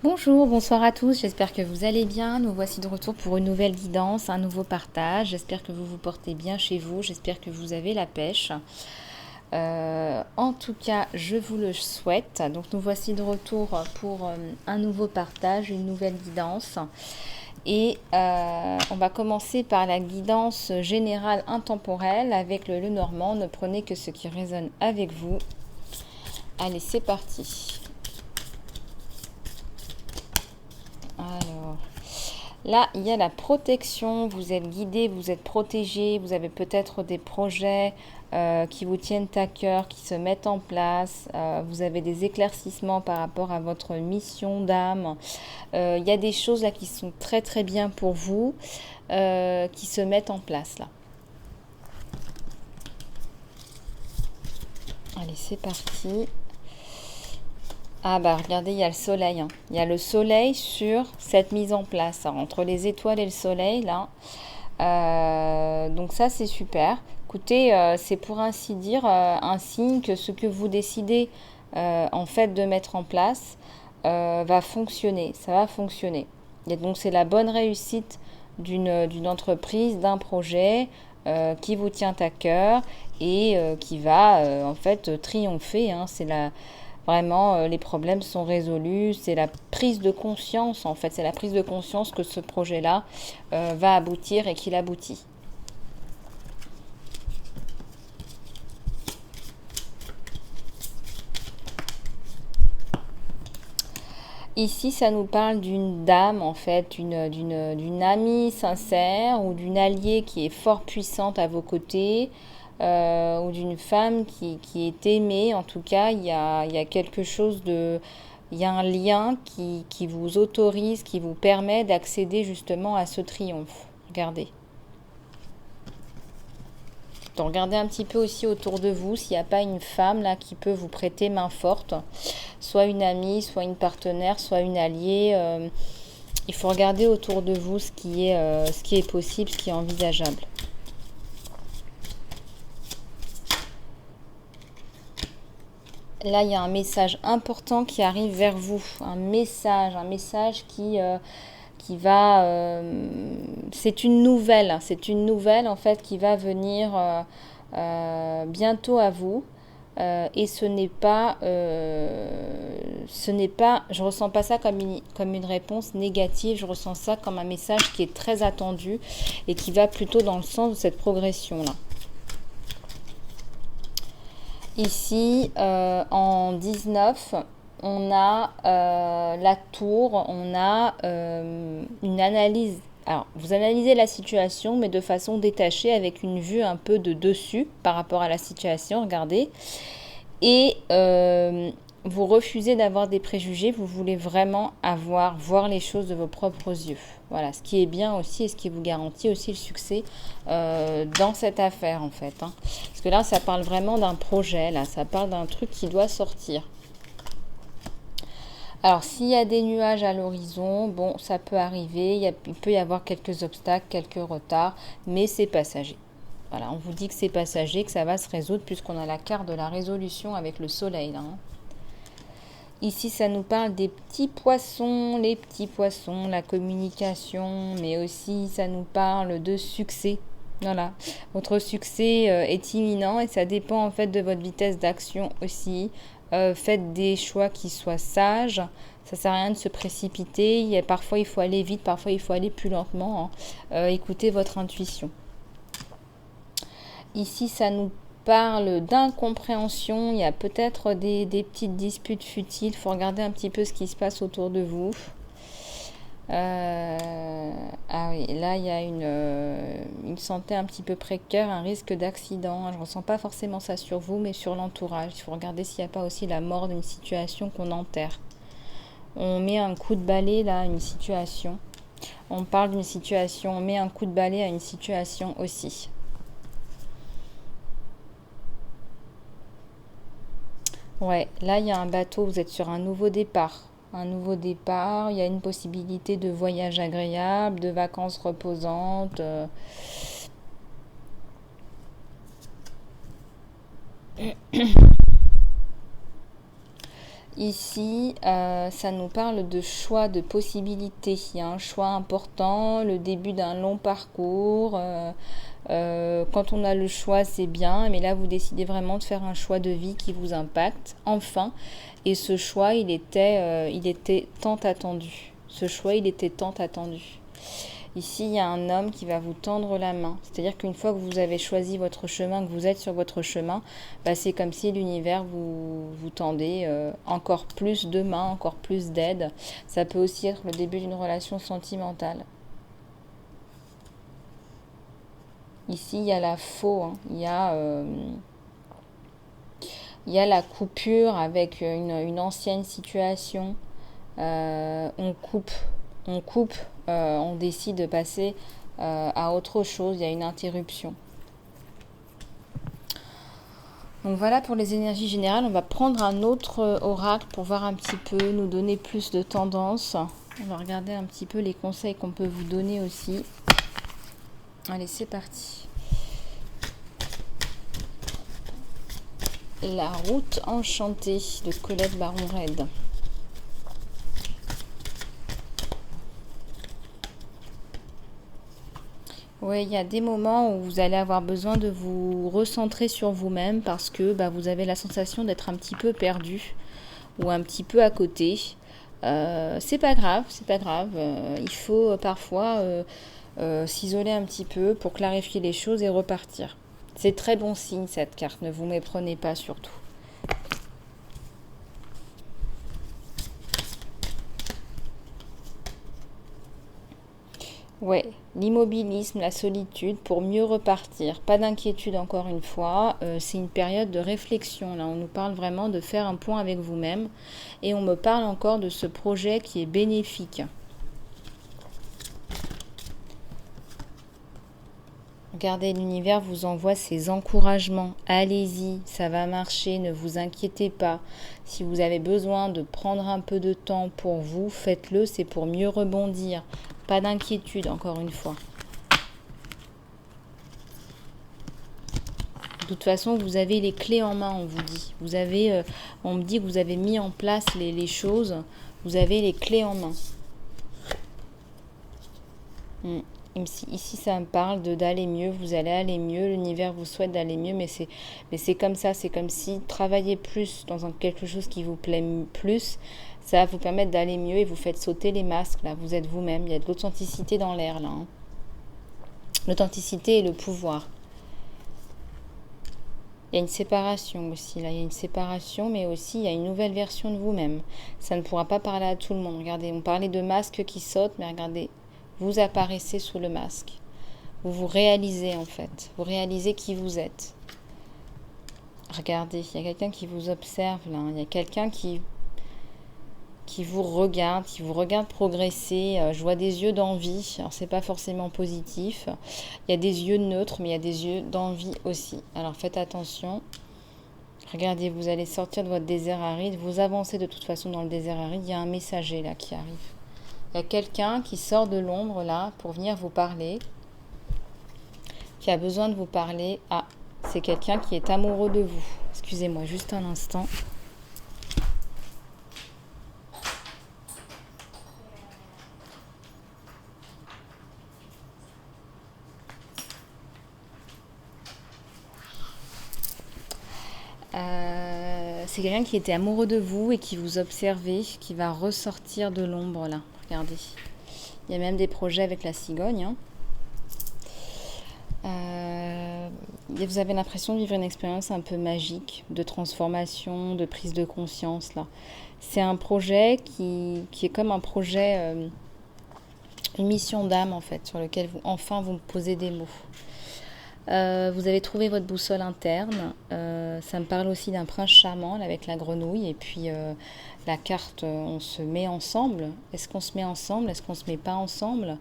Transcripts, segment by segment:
Bonjour, bonsoir à tous, j'espère que vous allez bien. Nous voici de retour pour une nouvelle guidance, un nouveau partage. J'espère que vous vous portez bien chez vous, j'espère que vous avez la pêche. En tout cas, je vous le souhaite. Donc nous voici de retour pour un nouveau partage, une nouvelle guidance. Et on va commencer par la guidance générale intemporelle avec le Lenormand. Ne prenez que ce qui résonne avec vous. Allez, c'est parti. Alors, là, il y a la protection, vous êtes guidé, vous êtes protégé, vous avez peut-être des projets qui vous tiennent à cœur, qui se mettent en place, vous avez des éclaircissements par rapport à votre mission d'âme. Il y a des choses là qui sont très très bien pour vous, qui se mettent en place là. Allez, c'est parti. Ah bah regardez, il y a le soleil, hein. Il y a le soleil sur cette mise en place, hein, entre les étoiles et le soleil, là. Donc ça, c'est super. Écoutez, c'est pour ainsi dire un signe que ce que vous décidez en fait de mettre en place va fonctionner. Ça va fonctionner. Et donc c'est la bonne réussite d'une entreprise, d'un projet qui vous tient à cœur et qui va en fait triompher, hein. C'est la Vraiment, les problèmes sont résolus. C'est la prise de conscience, en fait. C'est la prise de conscience que ce projet-là va aboutir et qu'il aboutit. Ici, ça nous parle d'une dame, en fait, d'une amie sincère ou d'une alliée qui est fort puissante à vos côtés, ou d'une femme qui est aimée. En tout cas, il y a quelque chose de... Il y a un lien qui vous autorise, qui vous permet d'accéder justement à ce triomphe. Regardez. Donc, regardez un petit peu aussi autour de vous s'il n'y a pas une femme là qui peut vous prêter main forte, soit une amie, soit une partenaire, soit une alliée. Il faut regarder autour de vous ce qui est possible, ce qui est envisageable. Là, il y a un message important qui arrive vers vous, un message qui va, c'est une nouvelle en fait qui va venir bientôt à vous. Et je ressens pas ça comme une réponse négative, je ressens ça comme un message qui est très attendu et qui va plutôt dans le sens de cette progression-là. Ici, en 19, on a la tour, on a une analyse. Alors, vous analysez la situation, mais de façon détachée, avec une vue un peu de dessus par rapport à la situation, regardez. Et vous refusez d'avoir des préjugés, vous voulez vraiment voir les choses de vos propres yeux. Voilà, ce qui est bien aussi et ce qui vous garantit aussi le succès dans cette affaire en fait, hein. Parce que là, ça parle vraiment d'un projet, là, ça parle d'un truc qui doit sortir. Alors, s'il y a des nuages à l'horizon, bon, ça peut arriver, il peut y avoir quelques obstacles, quelques retards, mais c'est passager. Voilà, on vous dit que c'est passager, que ça va se résoudre puisqu'on a la carte de la résolution avec le soleil là, hein. Ici, ça nous parle des petits poissons, les petits poissons, la communication, mais aussi ça nous parle de succès. Voilà, votre succès est imminent et ça dépend en fait de votre vitesse d'action aussi. Faites des choix qui soient sages. Ça sert à rien de se précipiter. Parfois, il faut aller vite, parfois, il faut aller plus lentement, hein. Écoutez votre intuition. Ici, ça nous parle d'incompréhension. Il y a peut-être des petites disputes futiles. Il faut regarder un petit peu ce qui se passe autour de vous. Ah oui, là, il y a une santé un petit peu précaire, un risque d'accident. Je ne ressens pas forcément ça sur vous, mais sur l'entourage. Il faut regarder s'il n'y a pas aussi la mort d'une situation qu'on enterre. On met un coup de balai là à une situation. On parle d'une situation, on met un coup de balai à une situation aussi. Ouais, là, il y a un bateau, vous êtes sur un nouveau départ. Un nouveau départ, il y a une possibilité de voyage agréable, de vacances reposantes. Ici, ça nous parle de choix, de possibilités. Il y a un choix important, le début d'un long parcours. Quand on a le choix, c'est bien, mais là, vous décidez vraiment de faire un choix de vie qui vous impacte, enfin. Et ce choix, il était tant attendu. Ce choix, il était tant attendu. Ici, il y a un homme qui va vous tendre la main. C'est-à-dire qu'une fois que vous avez choisi votre chemin, que vous êtes sur votre chemin, bah, c'est comme si l'univers vous tendait encore plus de mains, encore plus d'aide. Ça peut aussi être le début d'une relation sentimentale. Ici, il y a la faux, hein. Il y a la coupure avec une ancienne situation. On coupe, on décide de passer à autre chose, il y a une interruption. Donc voilà pour les énergies générales. On va prendre un autre oracle pour voir un petit peu, nous donner plus de tendances. On va regarder un petit peu les conseils qu'on peut vous donner aussi. Allez, c'est parti. La route enchantée de Colette Baron-Red. Oui, il y a des moments où vous allez avoir besoin de vous recentrer sur vous-même parce que bah, vous avez la sensation d'être un petit peu perdu ou un petit peu à côté. C'est pas grave, c'est pas grave. Il faut parfois s'isoler un petit peu pour clarifier les choses et repartir. C'est très bon signe cette carte, ne vous méprenez pas surtout. Ouais, l'immobilisme, la solitude pour mieux repartir. Pas d'inquiétude encore une fois. C'est une période de réflexion. Là, on nous parle vraiment de faire un point avec vous-même. Et on me parle encore de ce projet qui est bénéfique. Regardez, l'univers vous envoie ses encouragements. Allez-y, ça va marcher, ne vous inquiétez pas. Si vous avez besoin de prendre un peu de temps pour vous, faites-le, c'est pour mieux rebondir. Pas d'inquiétude, encore une fois. De toute façon, vous avez les clés en main, on vous dit. On me dit que vous avez mis en place les choses. Vous avez les clés en main. Ici, ça me parle d'aller mieux. Vous allez aller mieux. L'univers vous souhaite d'aller mieux, mais c'est comme ça. C'est comme si travailler plus dans quelque chose qui vous plaît plus, ça va vous permettre d'aller mieux et vous faites sauter les masques. Là, vous êtes vous-même. Il y a de l'authenticité dans l'air là. Hein. L'authenticité et le pouvoir. Il y a une séparation aussi, là, il y a une séparation, mais aussi il y a une nouvelle version de vous-même. Ça ne pourra pas parler à tout le monde. Regardez, on parlait de masques qui sautent, mais regardez, vous apparaissez sous le masque. Vous vous réalisez en fait, vous réalisez qui vous êtes. Regardez, il y a quelqu'un qui vous observe là, il y a quelqu'un qui vous regarde progresser. Je vois des yeux d'envie. Alors c'est pas forcément positif. Il y a des yeux neutres, mais il y a des yeux d'envie aussi. Alors faites attention. Regardez, vous allez sortir de votre désert aride. Vous avancez de toute façon dans le désert aride. Il y a un messager là qui arrive. Il y a quelqu'un qui sort de l'ombre là pour venir vous parler. Qui a besoin de vous parler. Ah, c'est quelqu'un qui est amoureux de vous. Excusez-moi juste un instant. C'est quelqu'un qui était amoureux de vous et qui vous observait, qui va ressortir de l'ombre là. Regardez. Il y a même des projets avec la cigogne. Hein. Vous avez l'impression de vivre une expérience un peu magique, de transformation, de prise de conscience là. C'est un projet qui est comme un projet, une mission d'âme en fait, sur lequel vous posez des mots. Vous avez trouvé votre boussole interne. Ça me parle aussi d'un prince charmant là, avec la grenouille. Et puis la carte, on se met ensemble. Est-ce qu'on se met ensemble? Est-ce qu'on se met pas ensemble?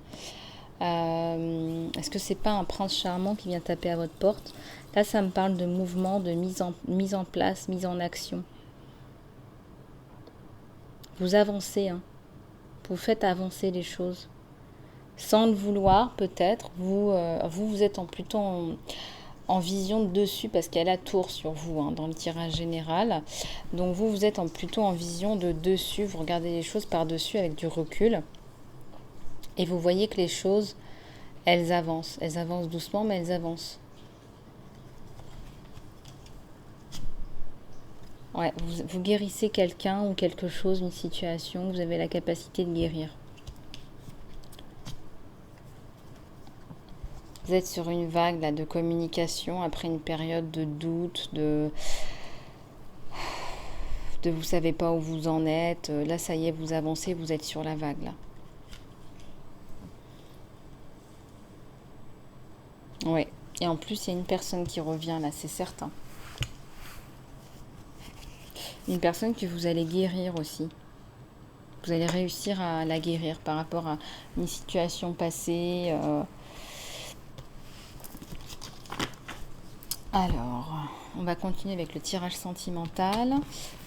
Est-ce que c'est pas un prince charmant qui vient taper à votre porte? Là, ça me parle de mouvement, de mise en place, mise en action. Vous avancez, hein. Vous faites avancer les choses. Sans le vouloir, peut-être, vous êtes plutôt en vision de dessus parce qu'il y a la tour sur vous hein, dans le tirage général. Donc vous êtes plutôt en vision de dessus. Vous regardez les choses par-dessus avec du recul. Et vous voyez que les choses, elles avancent. Elles avancent doucement, mais elles avancent. Ouais, vous guérissez quelqu'un ou quelque chose, une situation. Vous avez la capacité de guérir. Vous êtes sur une vague là, de communication après une période de doute, de vous savez pas où vous en êtes. Là, ça y est, vous avancez, vous êtes sur la vague là. Ouais. Et en plus, il y a une personne qui revient là, c'est certain. Une personne que vous allez guérir aussi. Vous allez réussir à la guérir par rapport à une situation passée. Alors, on va continuer avec le tirage sentimental.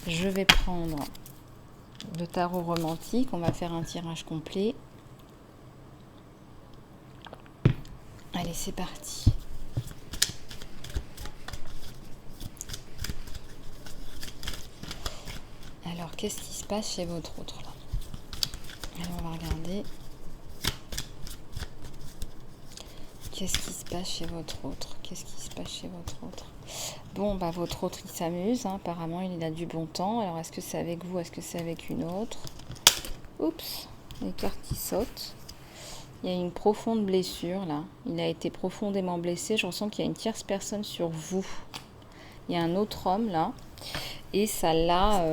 Je vais prendre le tarot romantique. On va faire un tirage complet. Allez, c'est parti. Alors, qu'est-ce qui se passe chez votre autre là? Alors, on va regarder. Qu'est-ce qui se passe chez votre autre? Qu'est-ce qui se passe chez votre autre? Bon, bah votre autre, il s'amuse. Hein. Apparemment, il a du bon temps. Alors, est-ce que c'est avec vous? Est-ce que c'est avec une autre? Oups, les cartes qui sautent. Il y a une profonde blessure, là. Il a été profondément blessé. Je ressens qu'il y a une tierce personne sur vous. Il y a un autre homme, là. Et ça l'a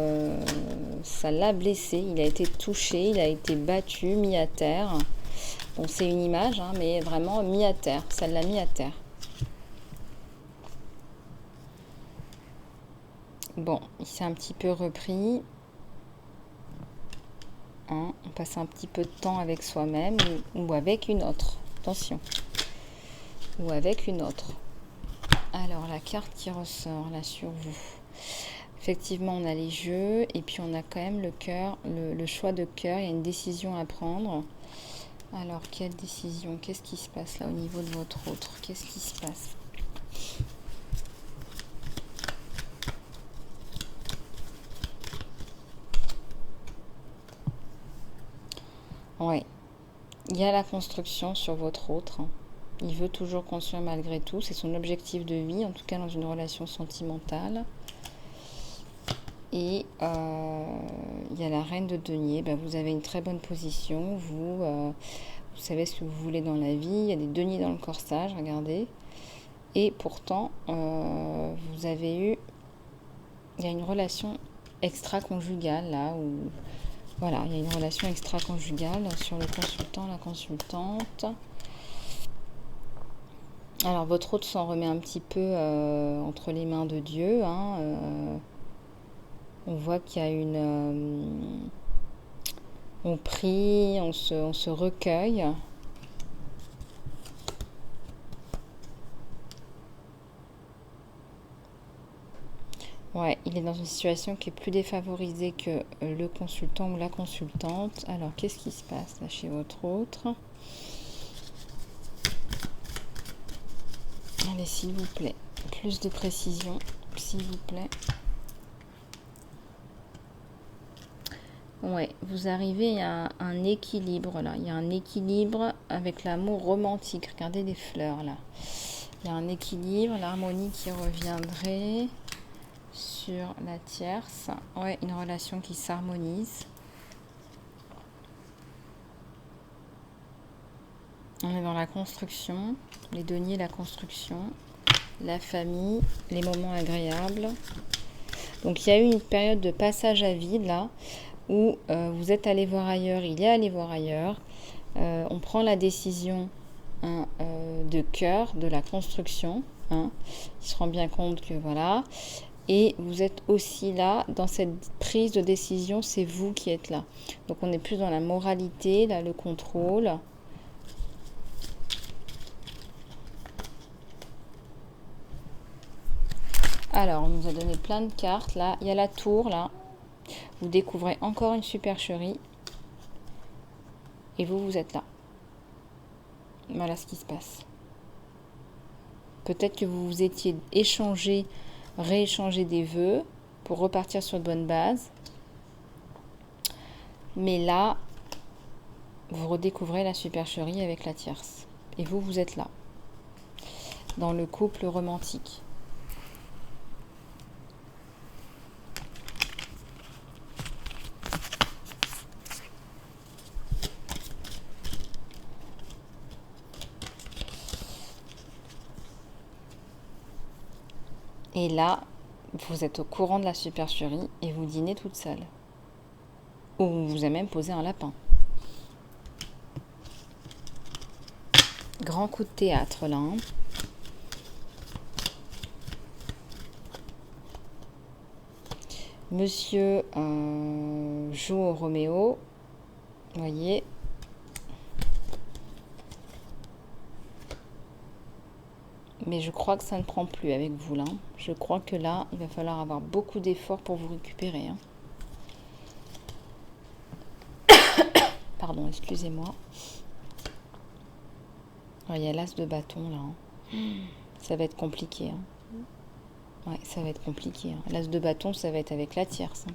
blessé. Il a été touché, il a été battu, mis à terre. Bon, c'est une image, hein, mais vraiment mis à terre. Ça l'a mis à terre. Bon, il s'est un petit peu repris. Hein, on passe un petit peu de temps avec soi-même ou avec une autre. Attention. Ou avec une autre. Alors, la carte qui ressort là sur vous. Effectivement, on a les jeux et puis on a quand même le cœur, le choix de cœur. Il y a une décision à prendre. Alors, quelle décision? Qu'est-ce qui se passe là au niveau de votre autre? Qu'est-ce qui se passe? Ouais. Il y a la construction sur votre autre. Il veut toujours construire malgré tout. C'est son objectif de vie, en tout cas dans une relation sentimentale. Et il y a la reine de denier. Ben, vous avez une très bonne position. Vous savez ce que vous voulez dans la vie. Il y a des deniers dans le corsage, regardez. Et pourtant, vous avez eu... Il y a une relation extra-conjugale, là, où... Voilà, il y a une relation extra-conjugale sur le consultant, la consultante. Alors, votre autre s'en remet un petit peu entre les mains de Dieu. Hein, on voit qu'il y a une... on prie, on se recueille. Ouais, il est dans une situation qui est plus défavorisée que le consultant ou la consultante. Alors, qu'est-ce qui se passe là chez votre autre? Allez, s'il vous plaît, plus de précision, s'il vous plaît. Ouais, vous arrivez à un équilibre là. Il y a un équilibre avec l'amour romantique. Regardez les fleurs là. Il y a un équilibre, l'harmonie qui reviendrait sur la tierce. Ouais, une relation qui s'harmonise. On est dans la construction, les deniers, la construction, la famille, les moments agréables. Donc il y a eu une période de passage à vide là, où vous êtes allé voir ailleurs, il est allé voir ailleurs. On prend la décision de cœur, de la construction. Hein. Il se rend bien compte que voilà. Et vous êtes aussi là, dans cette prise de décision, c'est vous qui êtes là. Donc on est plus dans la moralité, là, le contrôle. Alors, on nous a donné plein de cartes. Là, il y a la tour, là. Vous découvrez encore une supercherie. Et vous êtes là. Voilà ce qui se passe. Peut-être que vous vous étiez rééchangé des vœux pour repartir sur de bonnes bases. Mais là, vous redécouvrez la supercherie avec la tierce. Et vous, vous êtes là, dans le couple romantique. Et là, vous êtes au courant de la supercherie et vous dînez toute seule. Ou on vous a même posé un lapin. Grand coup de théâtre là. Hein. Monsieur joue au Roméo. Vous voyez. Mais je crois que ça ne prend plus avec vous là. Je crois que là, il va falloir avoir beaucoup d'efforts pour vous récupérer. Hein. Pardon, excusez-moi. Il y a l'as de bâton là. Hein. Ça va être compliqué. Hein. Ouais, ça va être compliqué. Hein. L'as de bâton, ça va être avec la tierce. Hein.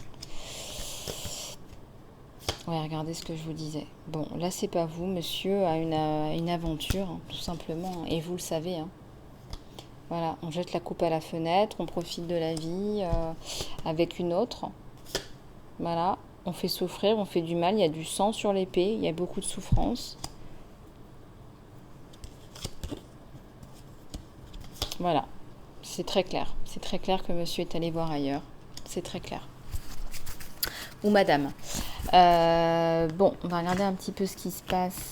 Ouais, regardez ce que je vous disais. Bon, là, c'est pas vous. Monsieur a une aventure, hein, tout simplement. Et vous le savez. Hein. Voilà, on jette la coupe à la fenêtre, on profite de la vie avec une autre. Voilà, on fait souffrir, on fait du mal, il y a du sang sur l'épée, il y a beaucoup de souffrance. Voilà, c'est très clair. C'est très clair que monsieur est allé voir ailleurs. C'est très clair. Ou madame. Bon, on va regarder un petit peu ce qui se passe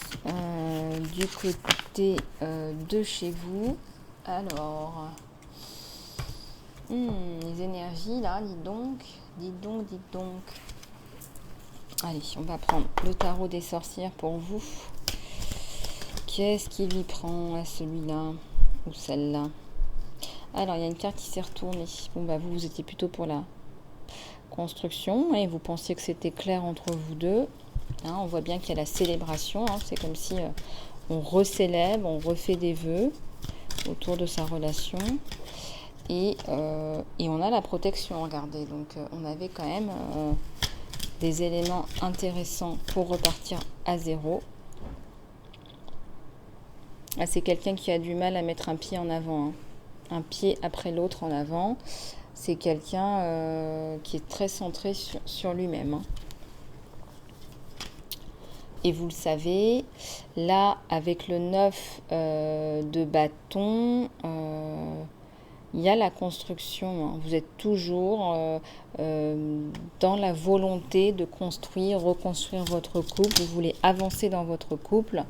du côté de chez vous. Alors, les énergies là, dites donc. Allez, on va prendre le tarot des sorcières pour vous. Qu'est-ce qui lui prend à celui-là ou celle-là? Alors, il y a une carte qui s'est retournée. Bon, bah vous étiez plutôt pour la construction et vous pensiez que c'était clair entre vous deux. Hein, on voit bien qu'il y a la célébration. Hein, c'est comme si on recélèbre, on refait des vœux autour de sa relation et on a la protection, regardez, donc on avait quand même des éléments intéressants pour repartir à zéro. Ah, c'est quelqu'un qui a du mal à mettre un pied en avant, hein. Un pied après l'autre en avant, c'est quelqu'un qui est très centré sur lui-même, hein. Et vous le savez, là, avec le 9 de bâton, il y a la construction. Hein. Vous êtes toujours dans la volonté de construire, reconstruire votre couple. Vous voulez avancer dans votre couple.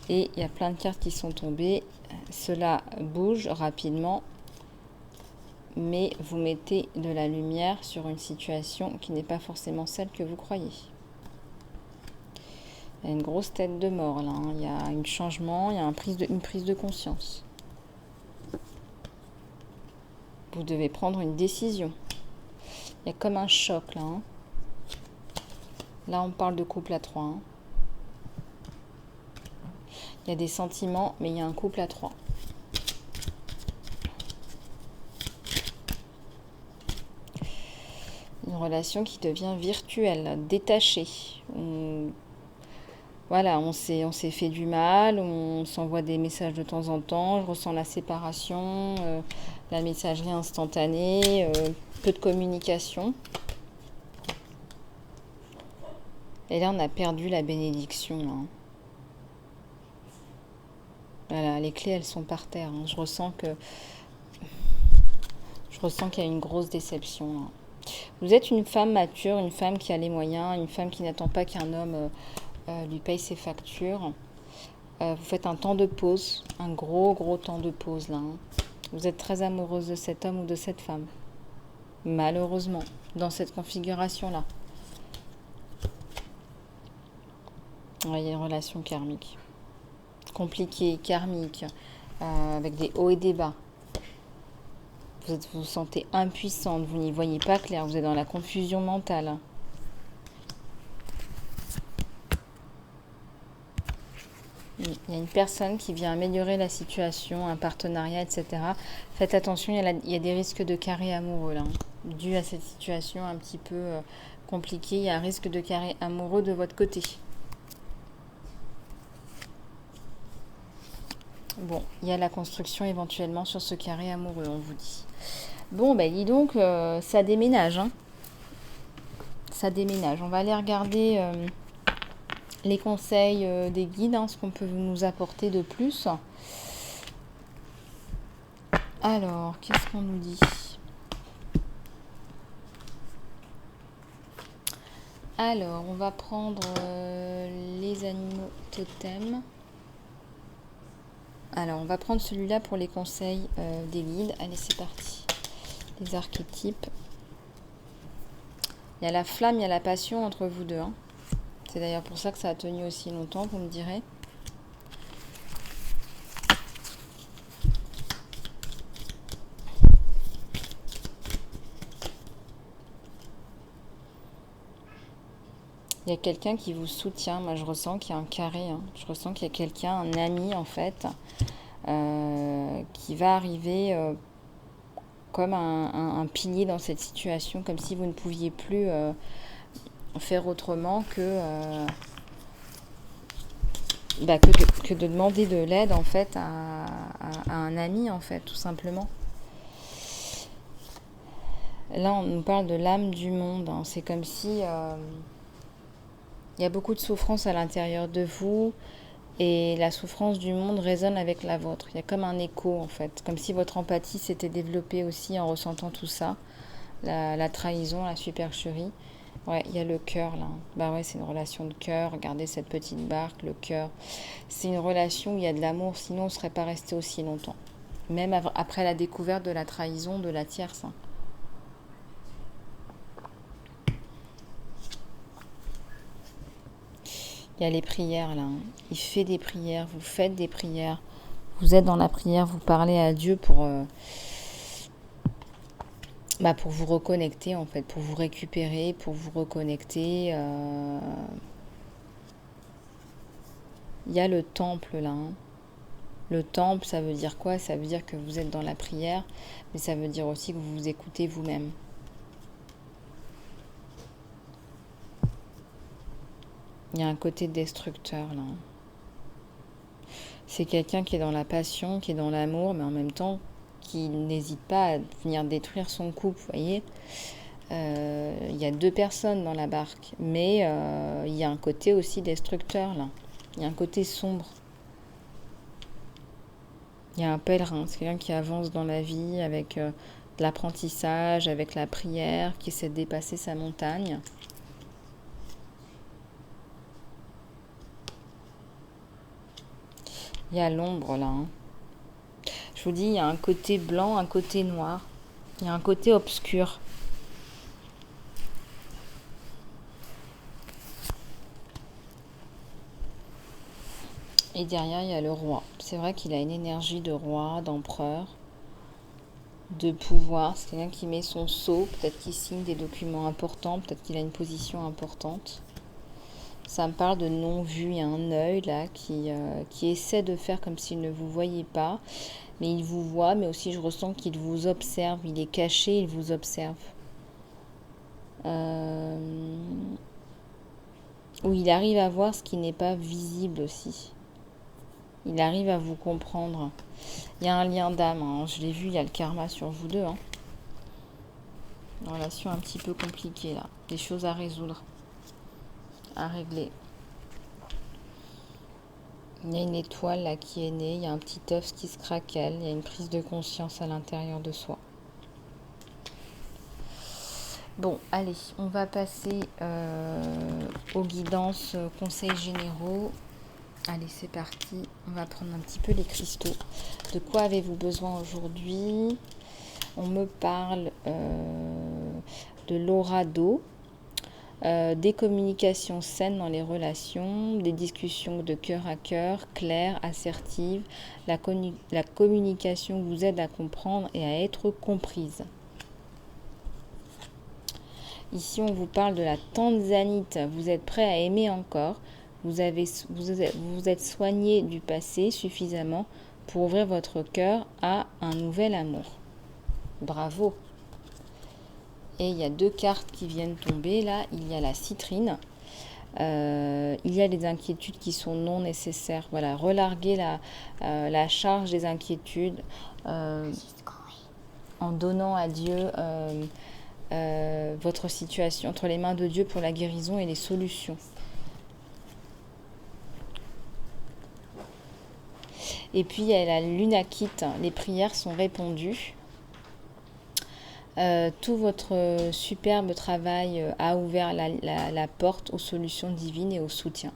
Et il y a plein de cartes qui sont tombées. Cela bouge rapidement. Mais vous mettez de la lumière sur une situation qui n'est pas forcément celle que vous croyez. Il y a une grosse tête de mort là, hein. Il y a un changement, il y a une prise de conscience. Vous devez prendre une décision. Il y a comme un choc là. Hein. Là, on parle de couple à trois. Hein. Il y a des sentiments, mais il y a un couple à trois. Une relation qui devient virtuelle, détachée. Voilà, on s'est fait du mal, on s'envoie des messages de temps en temps, je ressens la séparation, la messagerie instantanée, peu de communication. Et là, on a perdu la bénédiction. Là. Voilà, les clés, elles sont par terre. Hein. Je ressens qu'il y a une grosse déception. Là. Vous êtes une femme mature, une femme qui a les moyens, une femme qui n'attend pas qu'un homme lui paye ses factures. Vous faites un temps de pause, un gros temps de pause là. Hein. Vous êtes très amoureuse de cet homme ou de cette femme. Malheureusement, dans cette configuration-là. Ouais, il y a une relation karmique. Compliquée, karmique, avec des hauts et des bas. Vous vous sentez impuissante, vous n'y voyez pas clair, vous êtes dans la confusion mentale. Il y a une personne qui vient améliorer la situation, un partenariat, etc. Faites attention, il y a des risques de carré amoureux là. Dû à cette situation un petit peu compliquée, il y a un risque de carré amoureux de votre côté. Bon, il y a la construction éventuellement sur ce carré amoureux, on vous dit. Bon, ben dis donc, ça déménage, hein. Ça déménage. On va aller regarder les conseils des guides, hein, ce qu'on peut nous apporter de plus. Alors, qu'est-ce qu'on nous dit? Alors, on va prendre les animaux totems. Alors, on va prendre celui-là pour les conseils des guides. Allez, c'est parti. Les archétypes. Il y a la flamme, il y a la passion entre vous deux. Hein. C'est d'ailleurs pour ça que ça a tenu aussi longtemps, vous me direz. Il y a quelqu'un qui vous soutient. Moi, je ressens qu'il y a un carré. Hein. Je ressens qu'il y a quelqu'un, un ami en fait, qui va arriver comme un pilier dans cette situation, comme si vous ne pouviez plus faire autrement que de demander de l'aide en fait à un ami en fait, tout simplement. Là, on nous parle de l'âme du monde. Hein. C'est comme si il y a beaucoup de souffrance à l'intérieur de vous et la souffrance du monde résonne avec la vôtre. Il y a comme un écho en fait, comme si votre empathie s'était développée aussi en ressentant tout ça, la trahison, la supercherie. Ouais, il y a le cœur là. Bah ouais, c'est une relation de cœur. Regardez cette petite barque, le cœur. C'est une relation où il y a de l'amour, sinon on ne serait pas resté aussi longtemps. Même après la découverte de la trahison de la tierce. Hein. Il y a les prières là. Hein. Il fait des prières, vous faites des prières. Vous êtes dans la prière, vous parlez à Dieu pour vous reconnecter en fait, pour vous récupérer, pour vous reconnecter. Il y a le temple là. Hein. Le temple, ça veut dire quoi? Ça veut dire que vous êtes dans la prière, mais ça veut dire aussi que vous vous écoutez vous-même. Il y a un côté destructeur là. C'est quelqu'un qui est dans la passion, qui est dans l'amour, mais en même temps qui n'hésite pas à venir détruire son couple, vous voyez. Il y a deux personnes dans la barque, mais il y a un côté aussi destructeur là. Il y a un côté sombre. Il y a un pèlerin, c'est quelqu'un qui avance dans la vie avec de l'apprentissage, avec la prière, qui essaie de dépasser sa montagne. Il y a l'ombre là. Hein. Je vous dis, il y a un côté blanc, un côté noir. Il y a un côté obscur. Et derrière, il y a le roi. C'est vrai qu'il a une énergie de roi, d'empereur, de pouvoir. C'est quelqu'un qui met son sceau. Peut-être qu'il signe des documents importants. Peut-être qu'il a une position importante. Ça me parle de non-vu. Il y a un œil là qui essaie de faire comme s'il ne vous voyait pas. Mais il vous voit, mais aussi je ressens qu'il vous observe. Il est caché, il vous observe. Où il arrive à voir ce qui n'est pas visible aussi. Il arrive à vous comprendre. Il y a un lien d'âme. Hein. Je l'ai vu, il y a le karma sur vous deux. Hein. Une relation un petit peu compliquée là. Des choses à résoudre. À régler. Il y a une étoile là qui est née. Il y a un petit œuf qui se craquelle. Il y a une prise de conscience à l'intérieur de soi. Bon, allez, on va passer aux guidances, conseils généraux. Allez, c'est parti. On va prendre un petit peu les cristaux. De quoi avez-vous besoin aujourd'hui? On me parle de l'aura d'eau, des communications saines dans les relations, des discussions de cœur à cœur, claires, assertives. La communication vous aide à comprendre et à être comprise. Ici, on vous parle de la tanzanite. Vous êtes prêt à aimer encore. vous êtes soigné du passé suffisamment pour ouvrir votre cœur à un nouvel amour. Bravo. Et il y a 2 cartes qui viennent tomber là. Il y a la citrine. Il y a des inquiétudes qui sont non nécessaires. Voilà, relarguer la charge des inquiétudes en donnant à Dieu votre situation entre les mains de Dieu pour la guérison et les solutions. Et puis il y a la lune à quitte, les prières sont répondues. Tout votre superbe travail a ouvert la porte aux solutions divines et au soutien.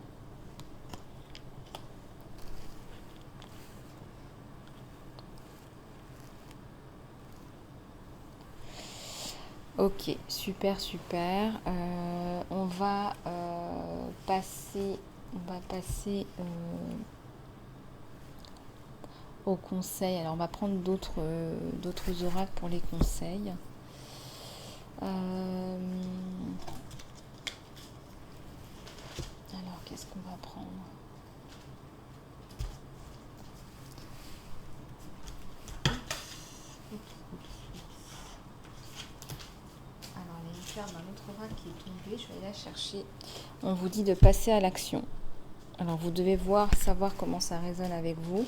Ok, super, super. On va passer au conseil. Alors, on va prendre d'autres oracles pour les conseils. Alors, qu'est-ce qu'on va prendre ? Alors, il y a une carte d'un autre oracle qui est tombée. Je vais aller la chercher. On vous dit de passer à l'action. Alors, vous devez savoir comment ça résonne avec vous.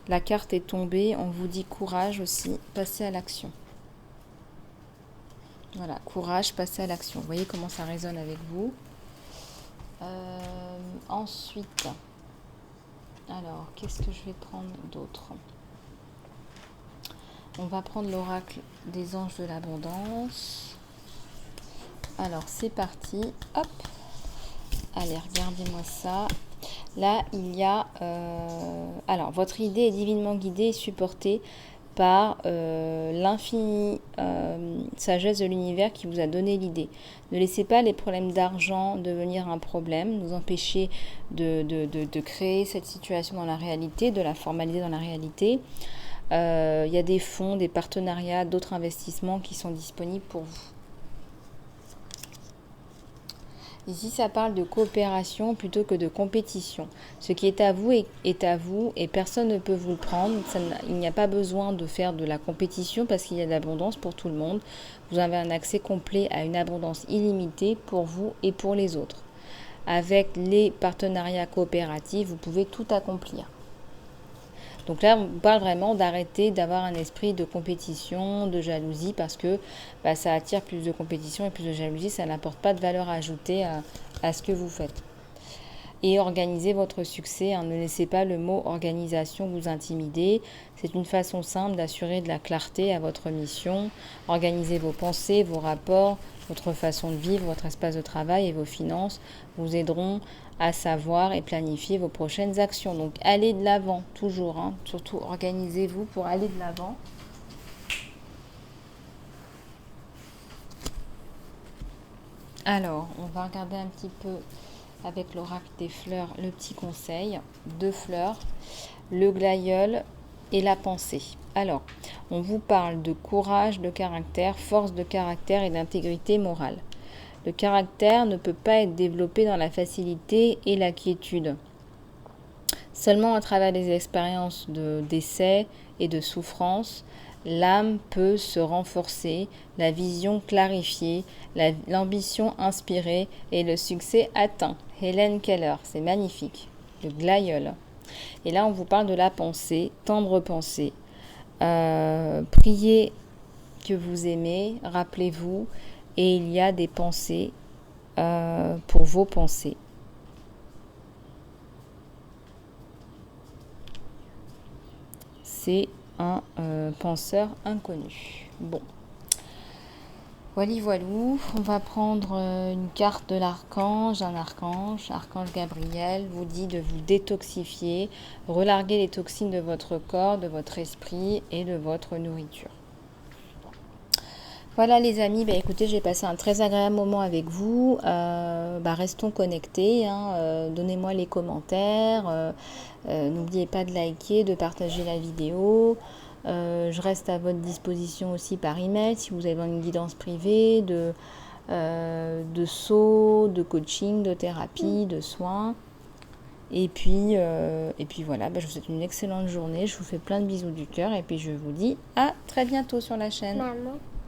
La carte est tombée, on vous dit courage aussi, passez à l'action. Voilà, courage, passez à l'action. Vous voyez comment ça résonne avec vous. Ensuite, alors, qu'est-ce que je vais prendre d'autre ? On va prendre l'oracle des anges de l'abondance. Alors, c'est parti. Hop. Allez, regardez-moi ça. Là, il y a... alors, votre idée est divinement guidée et supportée par l'infinie sagesse de l'univers qui vous a donné l'idée. Ne laissez pas les problèmes d'argent devenir un problème, nous empêcher de créer cette situation dans la réalité, de la formaliser dans la réalité. Il y a des fonds, des partenariats, d'autres investissements qui sont disponibles pour vous. Ici, ça parle de coopération plutôt que de compétition. Ce qui est à vous est à vous et personne ne peut vous le prendre. Il n'y a pas besoin de faire de la compétition parce qu'il y a de l'abondance pour tout le monde. Vous avez un accès complet à une abondance illimitée pour vous et pour les autres. Avec les partenariats coopératifs, vous pouvez tout accomplir. Donc là, on parle vraiment d'arrêter d'avoir un esprit de compétition, de jalousie, parce que ça attire plus de compétition et plus de jalousie, ça n'apporte pas de valeur ajoutée à ce que vous faites. Et organisez votre succès, ne laissez pas le mot organisation vous intimider. C'est une façon simple d'assurer de la clarté à votre mission. Organisez vos pensées, vos rapports, votre façon de vivre, votre espace de travail et vos finances vous aideront à savoir et planifier vos prochaines actions. Donc allez de l'avant, toujours. Surtout organisez-vous pour aller de l'avant. Alors, on va regarder un petit peu avec l'oracle des fleurs le petit conseil. 2 fleurs, le glaïeul et la pensée. Alors, on vous parle de courage, de caractère, force de caractère et d'intégrité morale. Le caractère ne peut pas être développé dans la facilité et la quiétude. Seulement à travers des expériences de décès et de souffrance, l'âme peut se renforcer, la vision clarifiée, l'ambition inspirée et le succès atteint. Hélène Keller, c'est magnifique. Le glaïeul. Et là, on vous parle de la pensée, tendre pensée. Priez que vous aimez, rappelez-vous, et il y a des pensées pour vos pensées. C'est un penseur inconnu. Bon. Voilou. On va prendre une carte de l'archange. Archange Gabriel vous dit de vous détoxifier, relarguer les toxines de votre corps, de votre esprit et de votre nourriture. Voilà les amis, écoutez, j'ai passé un très agréable moment avec vous. Restons connectés, donnez-moi les commentaires. N'oubliez pas de liker, de partager la vidéo. Je reste à votre disposition aussi par email si vous avez une guidance privée, de saut, de coaching, de thérapie, de soins. Et puis voilà, je vous souhaite une excellente journée. Je vous fais plein de bisous du cœur. Et puis je vous dis à très bientôt sur la chaîne. Maman.